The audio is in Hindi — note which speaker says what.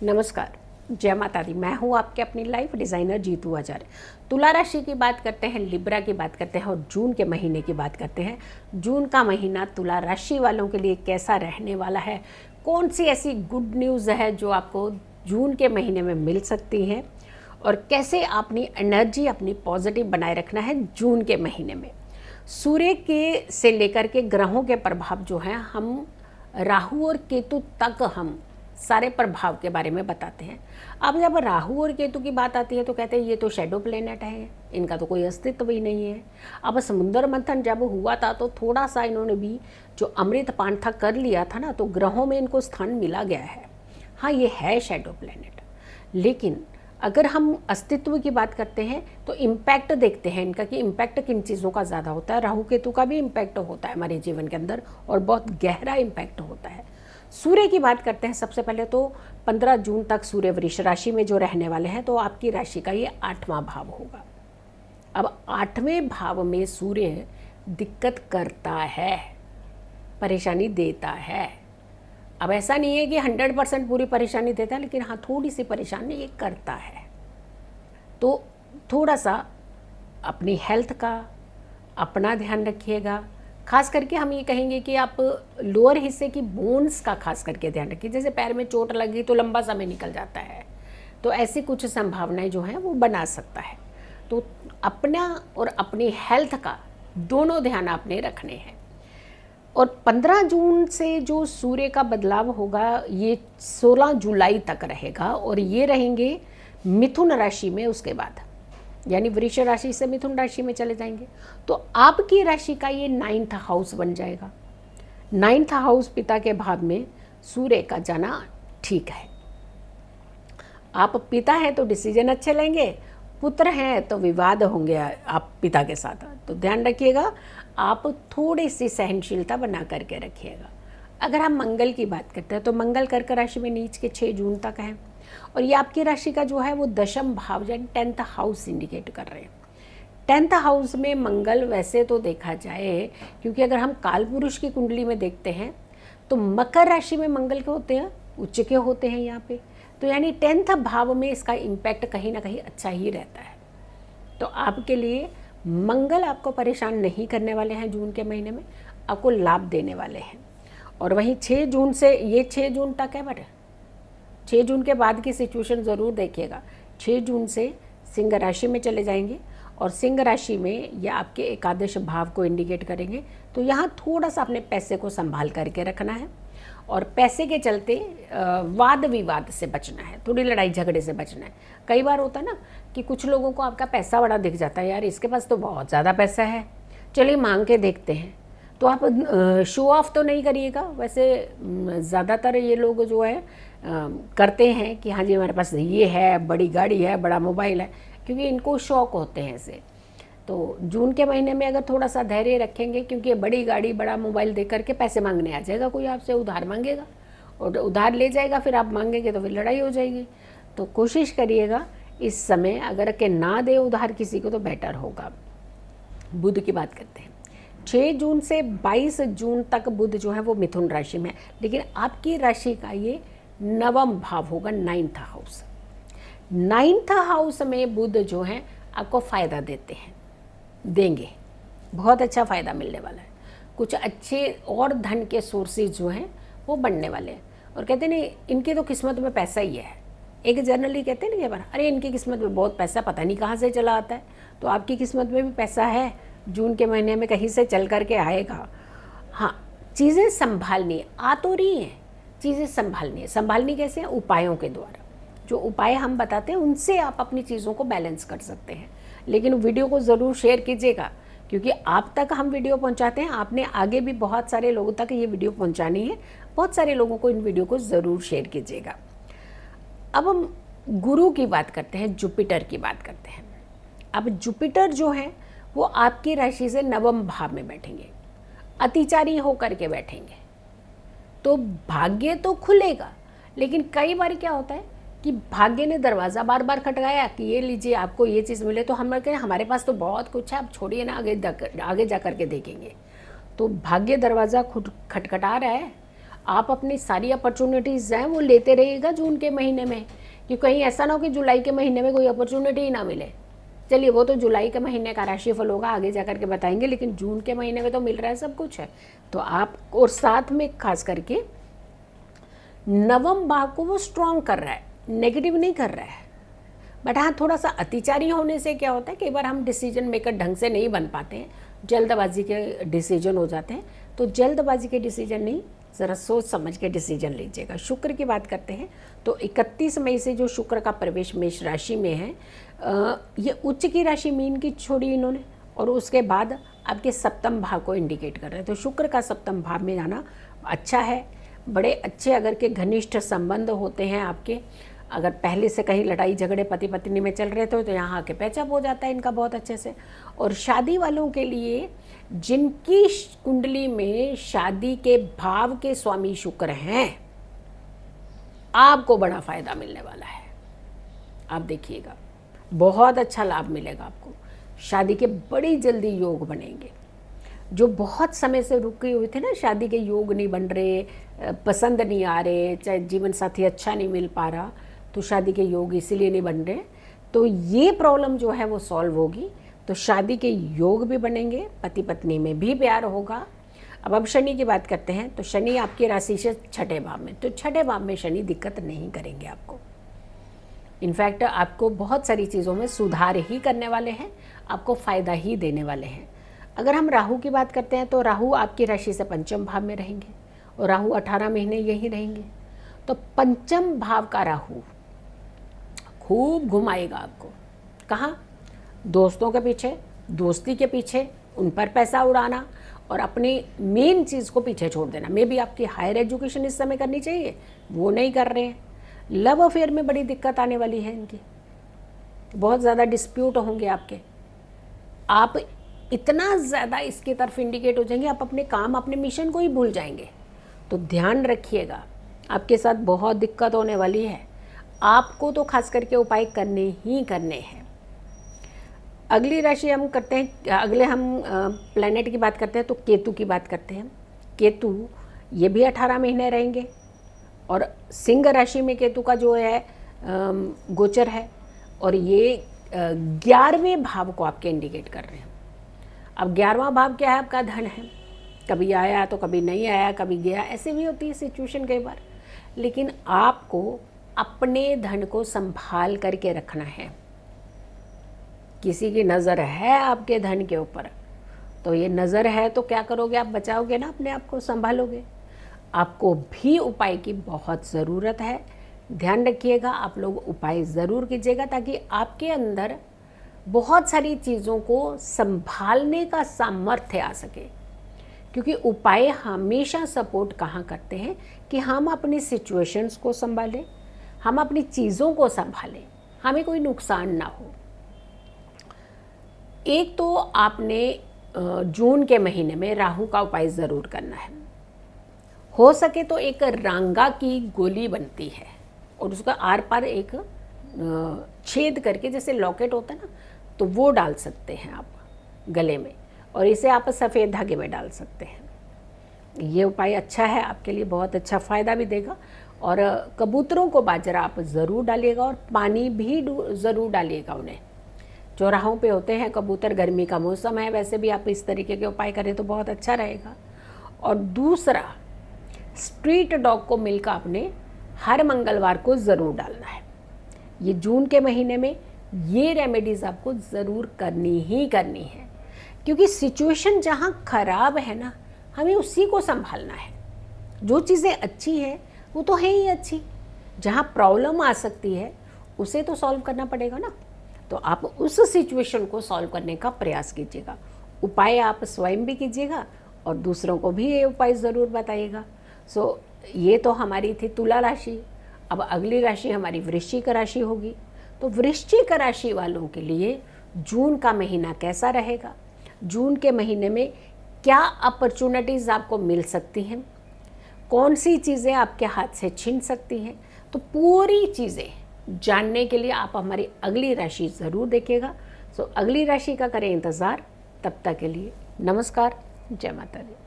Speaker 1: नमस्कार, जय माता दी। मैं हूँ आपके अपनी लाइफ डिज़ाइनर जीतू आचार्य। तुला राशि की बात करते हैं, लिब्रा की बात करते हैं और जून के महीने की बात करते हैं। जून का महीना तुला राशि वालों के लिए कैसा रहने वाला है, कौन सी ऐसी गुड न्यूज़ है जो आपको जून के महीने में मिल सकती है और कैसे अपनी एनर्जी अपनी पॉजिटिव बनाए रखना है जून के महीने में। सूर्य के से लेकर के ग्रहों के प्रभाव जो हैं, हम राहु और केतु तक हम सारे प्रभाव के बारे में बताते हैं। अब जब राहु और केतु की बात आती है तो कहते हैं ये तो शैडो प्लेनेट है, इनका तो कोई अस्तित्व ही नहीं है। अब समुद्र मंथन जब हुआ था तो थोड़ा सा इन्होंने भी जो अमृत पान था कर लिया था ना, तो ग्रहों में इनको स्थान मिला गया है। हाँ, ये है शैडो प्लेनेट, लेकिन अगर हम अस्तित्व की बात करते हैं तो इम्पैक्ट देखते हैं इनका कि इम्पैक्ट किन चीज़ों का ज़्यादा होता है। राहु केतु का भी इम्पैक्ट होता है हमारे जीवन के अंदर और बहुत गहरा इम्पैक्ट होता है। सूर्य की बात करते हैं सबसे पहले तो 15 जून तक सूर्य वृष राशि में जो रहने वाले हैं, तो आपकी राशि का ये 8वां भाव होगा। अब 8वें भाव में सूर्य दिक्कत करता है, परेशानी देता है। अब ऐसा नहीं है कि 100% पूरी परेशानी देता है, लेकिन हाँ, थोड़ी सी परेशानी ये करता है। तो थोड़ा सा अपनी हेल्थ का अपना ध्यान रखिएगा। खास करके हम ये कहेंगे कि आप लोअर हिस्से की बोन्स का खास करके ध्यान रखिए। जैसे पैर में चोट लगी तो लंबा समय निकल जाता है, तो ऐसी कुछ संभावनाएं जो हैं वो बना सकता है। तो अपना और अपनी हेल्थ का दोनों ध्यान आपने रखने हैं। और 15 जून से जो सूर्य का बदलाव होगा ये 16 जुलाई तक रहेगा और ये रहेंगे मिथुन राशि में। उसके बाद यानी वृष राशि से मिथुन राशि में चले जाएंगे, तो आपकी राशि का ये 9th हाउस बन जाएगा। 9th हाउस पिता के भाव में सूर्य का जाना ठीक है। आप पिता हैं तो डिसीजन अच्छे लेंगे, पुत्र हैं तो विवाद होंगे आप पिता के साथ, तो ध्यान रखिएगा। आप थोड़ी सी सहनशीलता बना करके रखिएगा। अगर हम मंगल की बात करते हैं तो मंगल कर्क राशि में नीच के 6 जून तक है और ये आपकी राशि का जो है वो 10th भाव यानी 10th हाउस इंडिकेट कर रहे हैं। 10th हाउस में मंगल वैसे तो देखा जाए, क्योंकि अगर हम काल पुरुष की कुंडली में देखते हैं तो मकर राशि में मंगल के होते हैं, उच्च के होते हैं यहाँ पे, तो यानी 10th भाव में इसका इम्पैक्ट कहीं ना कहीं अच्छा ही रहता है। तो आपके लिए मंगल आपको परेशान नहीं करने वाले हैं जून के महीने में, आपको लाभ देने वाले हैं। और वहीं 6 जून से ये 6 जून तक है, बट 6 जून के बाद की सिचुएशन ज़रूर देखिएगा। 6 जून से सिंह राशि में चले जाएंगे और सिंह राशि में ये आपके एकादश भाव को इंडिकेट करेंगे। तो यहाँ थोड़ा सा अपने पैसे को संभाल करके रखना है और पैसे के चलते वाद विवाद से बचना है, थोड़ी लड़ाई झगड़े से बचना है। कई बार होता है ना कि कुछ लोगों को आपका पैसा बड़ा दिख जाता है, यार इसके पास तो बहुत ज़्यादा पैसा है, चलिए मांग के देखते हैं। तो आप शो ऑफ तो नहीं करिएगा। वैसे ज़्यादातर ये लोग जो है करते हैं कि हाँ जी हमारे पास ये है, बड़ी गाड़ी है, बड़ा मोबाइल है, क्योंकि इनको शौक होते हैं ऐसे। तो जून के महीने में अगर थोड़ा सा धैर्य रखेंगे, क्योंकि बड़ी गाड़ी बड़ा मोबाइल दे करके पैसे मांगने आ जाएगा, कोई आपसे उधार मांगेगा और उधार ले जाएगा, फिर आप मांगेंगे तो फिर लड़ाई हो जाएगी। तो कोशिश करिएगा इस समय अगर के ना दे उधार किसी को तो बेटर होगा। बुध की बात करते हैं, 6 जून से 22 जून तक बुध जो है वो मिथुन राशि में है, लेकिन आपकी राशि का ये 9वां भाव होगा, 9th हाउस। 9th हाउस में बुध जो है आपको फ़ायदा देते हैं, देंगे, बहुत अच्छा फ़ायदा मिलने वाला है। कुछ अच्छे और धन के सोर्सेज जो हैं वो बनने वाले हैं। और कहते नहीं इनकी तो किस्मत में पैसा ही है। एक जनरली कहते हैं ना, बार अरे इनकी किस्मत में बहुत पैसा पता नहीं कहाँ से चला आता है, तो आपकी किस्मत में भी पैसा है, जून के महीने में कहीं से चल करके आएगा। हाँ, चीज़ें संभालनी आ तो रही हैं, चीज़ें संभालनी है। संभालनी कैसे है? उपायों के द्वारा। जो उपाय हम बताते हैं उनसे आप अपनी चीज़ों को बैलेंस कर सकते हैं। लेकिन वीडियो को ज़रूर शेयर कीजिएगा, क्योंकि आप तक हम वीडियो पहुंचाते हैं, आपने आगे भी बहुत सारे लोगों तक ये वीडियो पहुंचानी है। बहुत सारे लोगों को इन वीडियो को ज़रूर शेयर कीजिएगा। अब हम गुरु की बात करते हैं, जुपिटर की बात करते हैं। अब जुपिटर जो है वो आपकी राशि से 9वें भाव में बैठेंगे, अतिचारी होकर के बैठेंगे, तो भाग्य तो खुलेगा। लेकिन कई बार क्या होता है कि भाग्य ने दरवाज़ा बार बार खटकाया कि ये लीजिए आपको ये चीज़ मिले, तो हम कहें हमारे पास तो बहुत कुछ है, आप छोड़िए ना, आगे जा कर के देखेंगे। तो भाग्य दरवाज़ा खुद खटखटा रहा है, आप अपनी सारी अपॉर्चुनिटीज़ हैं वो लेते रहिएगा जून के महीने में, कि कहीं ऐसा ना हो कि जुलाई के महीने में कोई अपॉर्चुनिटी ही ना मिले। चलिए वो तो जुलाई के महीने का राशिफल होगा, आगे जा कर के बताएंगे, लेकिन जून के महीने में तो मिल रहा है सब कुछ है। तो आप, और साथ में खास करके नवम भाव को वो स्ट्रॉन्ग कर रहा है, नेगेटिव नहीं कर रहा है। बट हाँ, थोड़ा सा अतिचारी होने से क्या होता है, कई बार हम डिसीजन मेकर ढंग से नहीं बन पाते हैं, जल्दबाजी के डिसीजन हो जाते हैं। तो जल्दबाजी के डिसीजन नहीं, ज़रा सोच समझ के डिसीजन लीजिएगा। शुक्र की बात करते हैं तो 31 मई से जो शुक्र का प्रवेश मेष राशि में है, ये उच्च की राशि मीन की छोड़ी इन्होंने, और उसके बाद आपके सप्तम भाव को इंडिकेट कर रहे हैं। तो शुक्र का सप्तम भाव में जाना अच्छा है। बड़े अच्छे अगर के घनिष्ठ संबंध होते हैं आपके, अगर पहले से कहीं लड़ाई झगड़े पति पत्नी में चल रहे थे तो यहाँ आके पैचअप हो जाता है इनका बहुत अच्छे से। और शादी वालों के लिए, जिनकी कुंडली में शादी के भाव के स्वामी शुक्र हैं, आपको बड़ा फायदा मिलने वाला है। आप देखिएगा, बहुत अच्छा लाभ मिलेगा आपको। शादी के बड़ी जल्दी योग बनेंगे। जो बहुत समय से रुके हुए थे ना, शादी के योग नहीं बन रहे, पसंद नहीं आ रहे, चाहे जीवन साथी अच्छा नहीं मिल पा रहा, तो शादी के योग इसीलिए नहीं बन रहे, तो ये प्रॉब्लम जो है वो सॉल्व होगी। तो शादी के योग भी बनेंगे, पति पत्नी में भी प्यार होगा। अब शनि की बात करते हैं तो शनि आपकी राशि से छठे भाव में, तो छठे भाव में शनि दिक्कत नहीं करेंगे आपको। इनफैक्ट आपको बहुत सारी चीज़ों में सुधार ही करने वाले हैं, आपको फ़ायदा ही देने वाले हैं। अगर हम राहु की बात करते हैं तो राहु आपकी राशि से पंचम भाव में रहेंगे, और राहु 18 महीने यही रहेंगे। तो पंचम भाव का राहु खूब घुमाएगा आपको। कहाँ? दोस्तों के पीछे, दोस्ती के पीछे, उन पर पैसा उड़ाना और अपनी मेन चीज़ को पीछे छोड़ देना। मे भी आपकी हायर एजुकेशन इस समय करनी चाहिए, वो नहीं कर रहे हैं। लव अफेयर में बड़ी दिक्कत आने वाली है इनकी, बहुत ज़्यादा डिस्प्यूट होंगे आपके। आप इतना ज़्यादा इसकी तरफ इंडिकेट हो जाएंगे, आप अपने काम, अपने मिशन को ही भूल जाएंगे। तो ध्यान रखिएगा, आपके साथ बहुत दिक्कत होने वाली है। आपको तो खास करके उपाय करने ही करने हैं। अगली राशि हम करते हैं, अगले हम प्लैनेट की बात करते हैं तो केतु की बात करते हैं। केतु ये भी 18 महीने रहेंगे, और सिंह राशि में केतु का जो है गोचर है, और ये 11वें भाव को आपके इंडिकेट कर रहे हैं। अब 11वां भाव क्या है? आपका धन है। कभी आया तो कभी नहीं आया, कभी गया, ऐसे भी होती है सिचुएशन कई बार। लेकिन आपको अपने धन को संभाल करके रखना है। किसी की नज़र है आपके धन के ऊपर, तो ये नज़र है तो क्या करोगे? आप बचाओगे ना, अपने आप को संभालोगे। आपको भी उपाय की बहुत ज़रूरत है। ध्यान रखिएगा, आप लोग उपाय ज़रूर कीजिएगा ताकि आपके अंदर बहुत सारी चीज़ों को संभालने का सामर्थ्य आ सके। क्योंकि उपाय हमेशा सपोर्ट कहाँ करते हैं कि हम अपनी सिचुएशंस को संभालें, हम अपनी चीज़ों को संभालें, हमें कोई नुकसान ना हो। एक तो आपने जून के महीने में राहु का उपाय ज़रूर करना है। हो सके तो एक रांगा की गोली बनती है और उसका आर पार एक छेद करके, जैसे लॉकेट होता है ना, तो वो डाल सकते हैं आप गले में, और इसे आप सफ़ेद धागे में डाल सकते हैं। ये उपाय अच्छा है, आपके लिए बहुत अच्छा फ़ायदा भी देगा। और कबूतरों को बाजरा आप ज़रूर डालिएगा, और पानी भी ज़रूर डालिएगा उन्हें। चौराहों पे होते हैं कबूतर, गर्मी का मौसम है, वैसे भी आप इस तरीके के उपाय करें तो बहुत अच्छा रहेगा। और दूसरा, स्ट्रीट डॉग को मिल्क आपने हर मंगलवार को ज़रूर डालना है। ये जून के महीने में ये रेमेडीज़ आपको ज़रूर करनी ही करनी है, क्योंकि सिचुएशन जहाँ ख़राब है ना, हमें उसी को संभालना है। जो चीज़ें अच्छी हैं वो तो है ही अच्छी, जहाँ प्रॉब्लम आ सकती है उसे तो सॉल्व करना पड़ेगा ना। तो आप उस सिचुएशन को सॉल्व करने का प्रयास कीजिएगा। उपाय आप स्वयं भी कीजिएगा और दूसरों को भी ये उपाय ज़रूर बताइएगा। ये तो हमारी थी तुला राशि। अब अगली राशि हमारी वृश्चिक राशि होगी। तो वृश्चिक राशि वालों के लिए जून का महीना कैसा रहेगा? जून के महीने में क्या अपॉर्चुनिटीज़ आपको मिल सकती हैं, कौन सी चीज़ें आपके हाथ से छिन सकती हैं, तो पूरी चीज़ें जानने के लिए आप हमारी अगली राशि ज़रूर देखिएगा। अगली राशि का करें इंतज़ार। तब तक के लिए नमस्कार, जय माता दी।